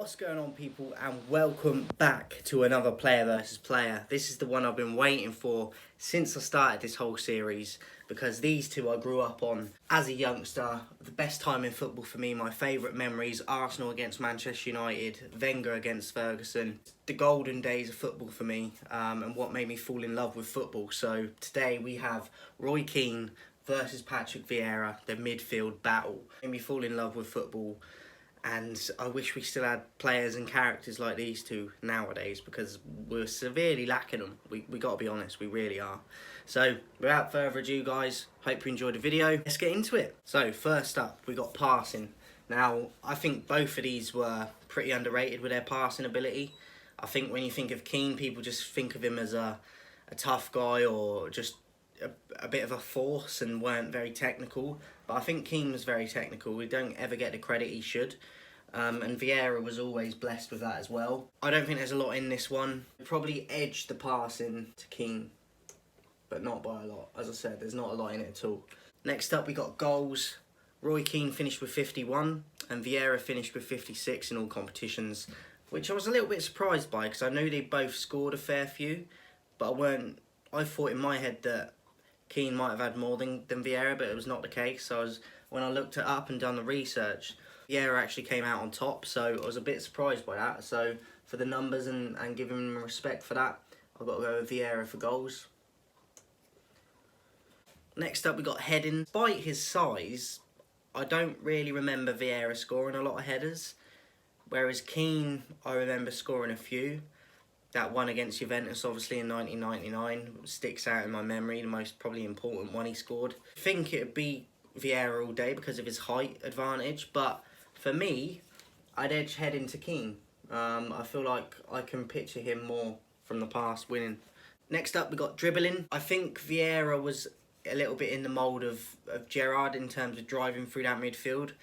What's going on, people, and welcome back to another player versus player. This is the one I've been waiting for since I started this whole series, because these two I grew up on as a youngster. The best time in football for me, my favourite memories: Arsenal against Manchester United, Wenger against Ferguson. The golden days of football for me, and what made me fall in love with football. So today we have Roy Keane versus Patrick Vieira, the midfield battle. Made me fall in love with football. And I wish we still had players and characters like these two nowadays, because we're severely lacking them. We got to be honest, we really are. So without further ado, guys, hope you enjoyed the video. Let's get into it. So first up, we got passing. Now, I think both of these were pretty underrated with their passing ability. I think when you think of Keane, people just think of him as a tough guy or just a bit of a force and weren't very technical. But I think Keane was very technical. We don't ever get the credit he should. And Vieira was always blessed with that as well. I don't think there's a lot in this one. Probably edged the passing to Keane, but not by a lot. As I said, there's not a lot in it at all. Next up, we got goals. Roy Keane finished with 51 and Vieira finished with 56 in all competitions, which I was a little bit surprised by, because I know they both scored a fair few, but I thought in my head that Keane might have had more than Vieira, but it was not the case. So when I looked it up and done the research, Vieira actually came out on top, so I was a bit surprised by that. So for the numbers and giving him respect for that, I've got to go with Vieira for goals. Next up, we got heading. Despite his size, I don't really remember Vieira scoring a lot of headers, whereas Keane, I remember scoring a few. That one against Juventus, obviously, in 1999, sticks out in my memory, the most probably important one he scored. I think it would be Vieira all day because of his height advantage, but for me, I'd edge heading to Keane. I feel like I can picture him more from the past winning. Next up, we got dribbling. I think Vieira was a little bit in the mould of Gerrard in terms of driving through that midfield,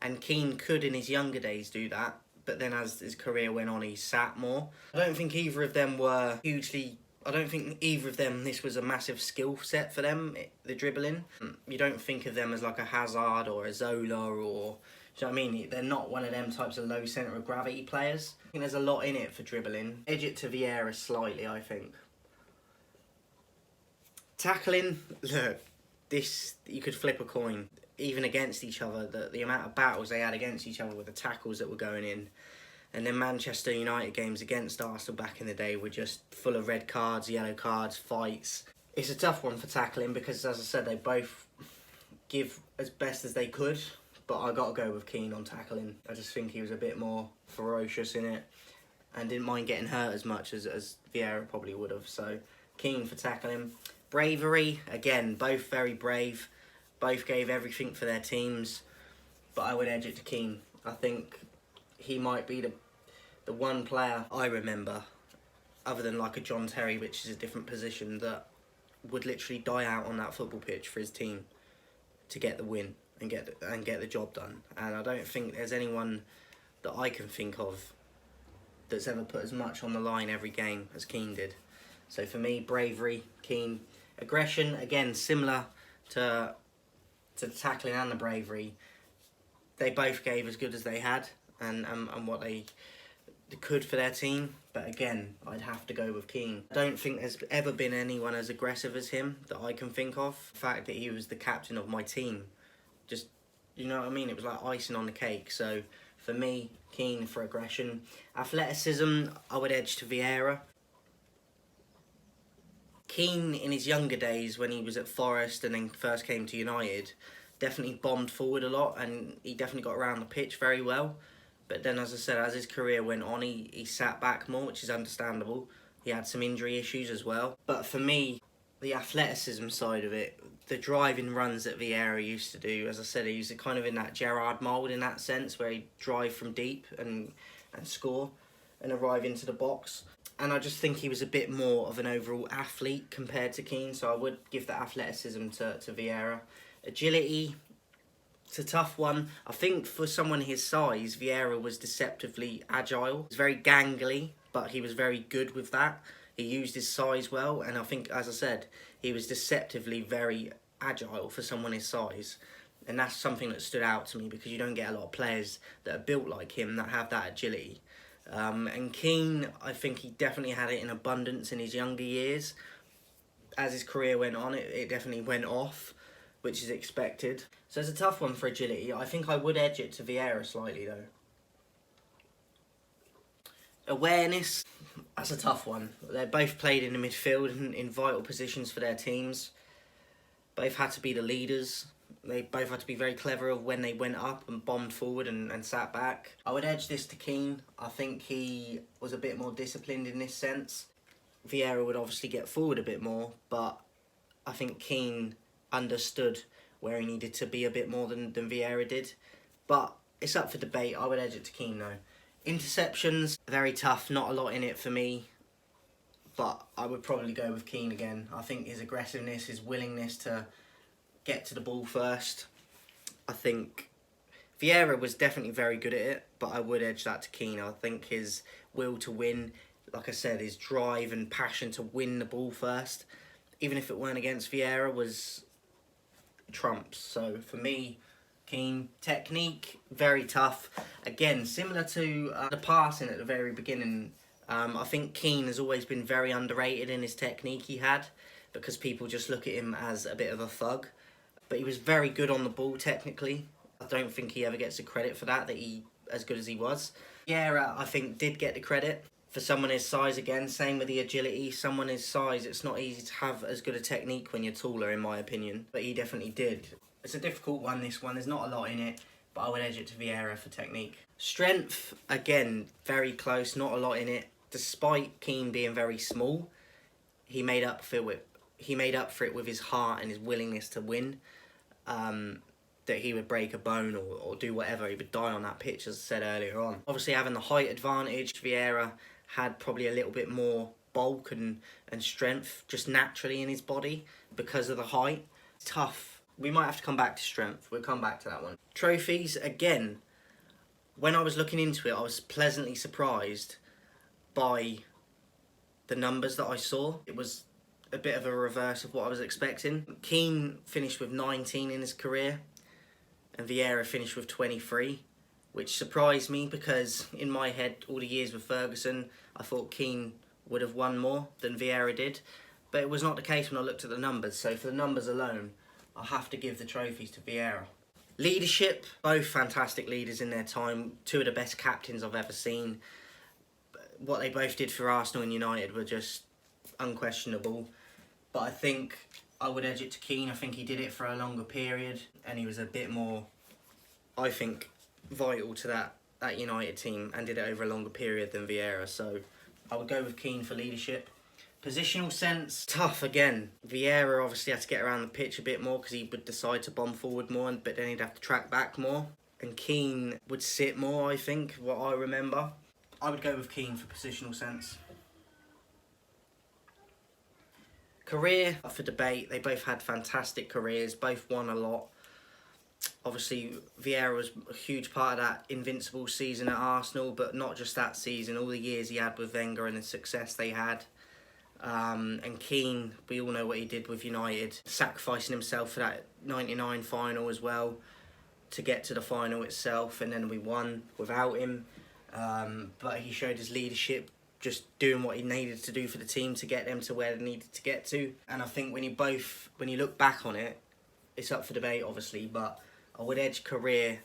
and Keane could in his younger days do that. But then as his career went on, he sat more. I don't think either of them were hugely... I don't think either of them, this was a massive skill set for them, the dribbling. You don't think of them as like a Hazard or a Zola or... Do you know what I mean? They're not one of them types of low centre of gravity players. I think there's a lot in it for dribbling. Edge it to Vieira slightly, I think. Tackling, look, this, you could flip a coin. Even against each other, the amount of battles they had against each other with the tackles that were going in. And then Manchester United games against Arsenal back in the day were just full of red cards, yellow cards, fights. It's a tough one for tackling because, as I said, they both give as best as they could, but I got to go with Keane on tackling. I just think he was a bit more ferocious in it and didn't mind getting hurt as much as Vieira probably would have. So Keane for tackling. Bravery, again, both very brave. Both gave everything for their teams, but I would edge it to Keane. I think he might be the one player I remember, other than like a John Terry, which is a different position, that would literally die out on that football pitch for his team to get the win and get the job done. And I don't think there's anyone that I can think of that's ever put as much on the line every game as Keane did. So for me, bravery, Keane. Aggression, again, similar to the tackling and the bravery. They both gave as good as they had and what they could for their team. But again, I'd have to go with Keane. I don't think there's ever been anyone as aggressive as him that I can think of. The fact that he was the captain of my team, just, you know what I mean? It was like icing on the cake. So for me, Keane for aggression. Athleticism, I would edge to Vieira. Keane, in his younger days, when he was at Forest and then first came to United, definitely bombed forward a lot, and he definitely got around the pitch very well. But then, as I said, as his career went on, he sat back more, which is understandable. He had some injury issues as well. But for me, the athleticism side of it, the driving runs that Vieira used to do, as I said, he was kind of in that Gerrard mould in that sense, where he'd drive from deep and score and arrive into the box. And I just think he was a bit more of an overall athlete compared to Keane, so I would give that athleticism to Vieira. Agility, it's a tough one. I think for someone his size, Vieira was deceptively agile. He was very gangly, but he was very good with that. He used his size well, and I think, as I said, he was deceptively very agile for someone his size. And that's something that stood out to me because you don't get a lot of players that are built like him that have that agility. And Keane, I think he definitely had it in abundance in his younger years. As his career went on, it definitely went off, which is expected. So it's a tough one for agility. I think I would edge it to Vieira slightly, though. Awareness, that's a tough one. They both played in the midfield and in vital positions for their teams. Both had to be the leaders. They both had to be very clever of when they went up and bombed forward and sat back. I would edge this to Keane. I think he was a bit more disciplined in this sense. Vieira would obviously get forward a bit more, but I think Keane understood where he needed to be a bit more than Vieira did. But it's up for debate. I would edge it to Keane though. Interceptions, very tough, not a lot in it for me. But I would probably go with Keane again. I think his aggressiveness, his willingness to get to the ball first. I think Vieira was definitely very good at it, but I would edge that to Keane. I think his will to win, like I said, his drive and passion to win the ball first, even if it weren't against Vieira, was trumps. So for me, Keane. Technique, very tough. Again, similar to the passing at the very beginning, I think Keane has always been very underrated in his technique he had, because people just look at him as a bit of a thug. But he was very good on the ball technically. I don't think he ever gets the credit for that he, as good as he was. Vieira, I think, did get the credit. For someone his size again, same with the agility. Someone his size, it's not easy to have as good a technique when you're taller, in my opinion. But he definitely did. It's a difficult one, this one. There's not a lot in it, but I would edge it to Vieira for technique. Strength, again, very close, not a lot in it. Despite Keane being very small, he made up for it with his heart and his willingness to win. That he would break a bone or do whatever. He would die on that pitch, as I said earlier on. Obviously, having the height advantage, Vieira had probably a little bit more bulk and strength just naturally in his body because of the height. Tough. We might have to come back to strength. We'll come back to that one. Trophies, again, when I was looking into it, I was pleasantly surprised by the numbers that I saw. It was a bit of a reverse of what I was expecting. Keane finished with 19 in his career, and Vieira finished with 23, which surprised me because in my head, all the years with Ferguson, I thought Keane would have won more than Vieira did. But it was not the case when I looked at the numbers. So for the numbers alone, I'll have to give the trophies to Vieira. Leadership, both fantastic leaders in their time. Two of the best captains I've ever seen. What they both did for Arsenal and United were just unquestionable. But I think I would edge it to Keane. I think he did it for a longer period and he was a bit more, I think, vital to that United team and did it over a longer period than Vieira. So I would go with Keane for leadership. Positional sense, tough again. Vieira obviously had to get around the pitch a bit more because he would decide to bomb forward more, but then he'd have to track back more. And Keane would sit more, I think, what I remember. I would go with Keane for positional sense. Career, up for debate. They both had fantastic careers, both won a lot. Obviously, Vieira was a huge part of that invincible season at Arsenal, but not just that season, all the years he had with Wenger and the success they had. And Keane, we all know what he did with United, sacrificing himself for that 99 final as well to get to the final itself, and then we won without him. But he showed his leadership, just doing what he needed to do for the team to get them to where they needed to get to. And I think when you look back on it, it's up for debate obviously, but I would edge career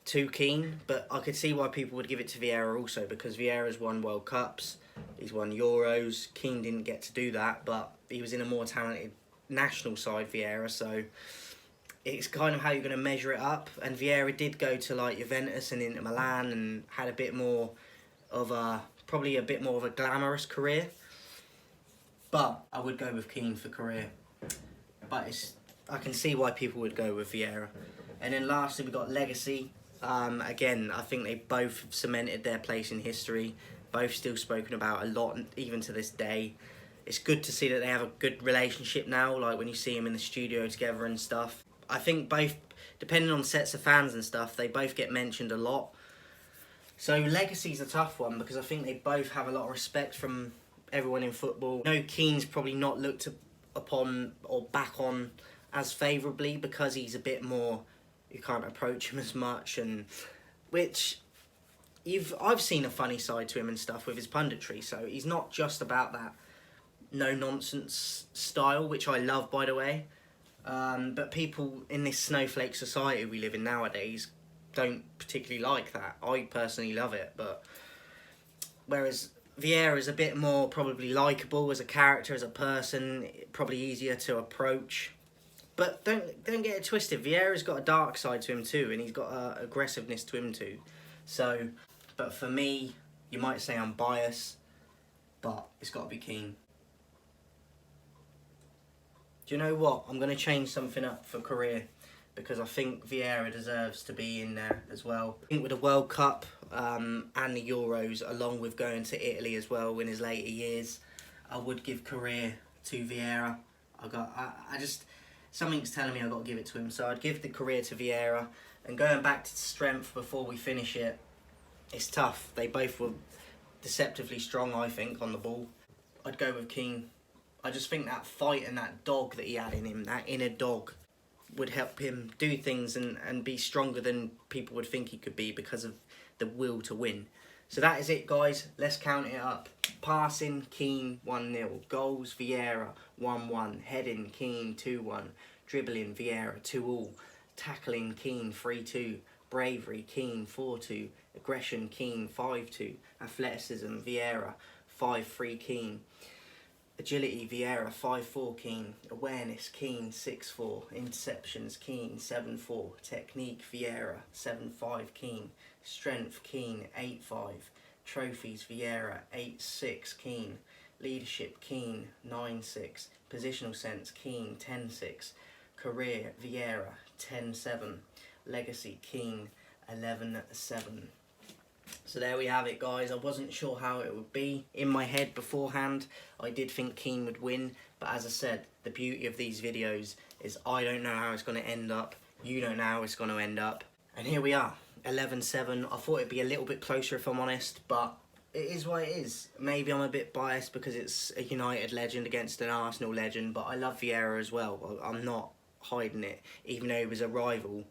to Keane, but I could see why people would give it to Vieira also, because Vieira's won World Cups, he's won Euros. Keane didn't get to do that, but he was in a more talented national side, Vieira, so it's kind of how you're going to measure it up. And Vieira did go to like Juventus and Inter Milan and had probably a bit more of a glamorous career, but I would go with Keane for career. But I can see why people would go with Vieira. And then lastly, we got legacy. Again, I think they both cemented their place in history. Both still spoken about a lot, even to this day. It's good to see that they have a good relationship now, like when you see them in the studio together and stuff. I think both, depending on sets of fans and stuff, they both get mentioned a lot. So legacy's a tough one because I think they both have a lot of respect from everyone in football. I know Keane's probably not looked upon or back on as favourably because he's a bit more, you can't approach him as much, and which I've seen a funny side to him and stuff with his punditry, so he's not just about that no nonsense style, which I love, by the way. But people in this snowflake society we live in nowadays don't particularly like that. I personally love it, but whereas Vieira is a bit more probably likeable as a character, as a person, probably easier to approach. But don't get it twisted. Vieira's got a dark side to him too, and he's got aggressiveness to him too. So, but for me, you might say I'm biased, but it's got to be Keane. Do you know what? I'm going to change something up for career because I think Vieira deserves to be in there as well. I think with the World Cup and the Euros, along with going to Italy as well in his later years, I would give career to Vieira. I just, something's telling me I've got to give it to him. So I'd give the career to Vieira. And going back to strength before we finish it, it's tough. They both were deceptively strong, I think, on the ball. I'd go with Keane. I just think that fight and that dog that he had in him, that inner dog, would help him do things and be stronger than people would think he could be because of the will to win. So that is it, guys. Let's count it up. Passing, Keane, 1-0. Goals, Vieira, 1-1. Heading, Keane, 2-1. Dribbling, Vieira, 2-2. Tackling, Keane, 3-2. Bravery, Keane, 4-2. Aggression, Keane, 5-2. Athleticism, Vieira, 5-3, Keane. Agility, Vieira, 5-4, Keane. Awareness, Keane, 6-4. Interceptions, Keane, 7-4. Technique, Vieira, 7-5, Keane. Strength, Keane, 8-5. Trophies, Vieira, 8-6, Keane. Leadership, Keane, 9-6. Positional sense, Keane, 10-6. Career, Vieira, 10-7. Legacy, Keane, 11-7. So there we have it, guys. I wasn't sure how it would be. In my head beforehand, I did think Keane would win. But as I said, the beauty of these videos is I don't know how it's going to end up. You don't know how it's going to end up. And here we are, 11-7. I thought it'd be a little bit closer if I'm honest, but it is what it is. Maybe I'm a bit biased because it's a United legend against an Arsenal legend, but I love Vieira as well. I'm not hiding it. Even though he was a rival,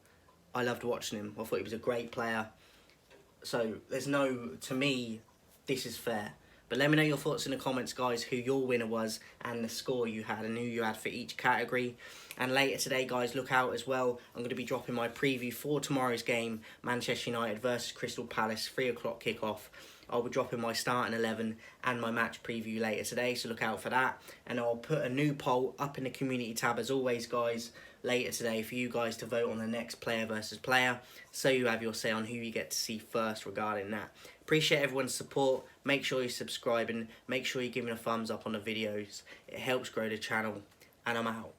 I loved watching him. I thought he was a great player. So there's no, to me, this is fair. But let me know your thoughts in the comments, guys, who your winner was and the score you had and who you had for each category. And later today, guys, look out as well. I'm going to be dropping my preview for tomorrow's game, Manchester United versus Crystal Palace, 3 o'clock kickoff. I'll be dropping my starting 11 and my match preview later today, so look out for that. And I'll put a new poll up in the community tab, as always, guys, later today for you guys to vote on the next player versus player, so you have your say on who you get to see first regarding that. Appreciate everyone's support. Make sure you're subscribing. Make sure you're giving a thumbs up on the videos. It helps grow the channel. And I'm out.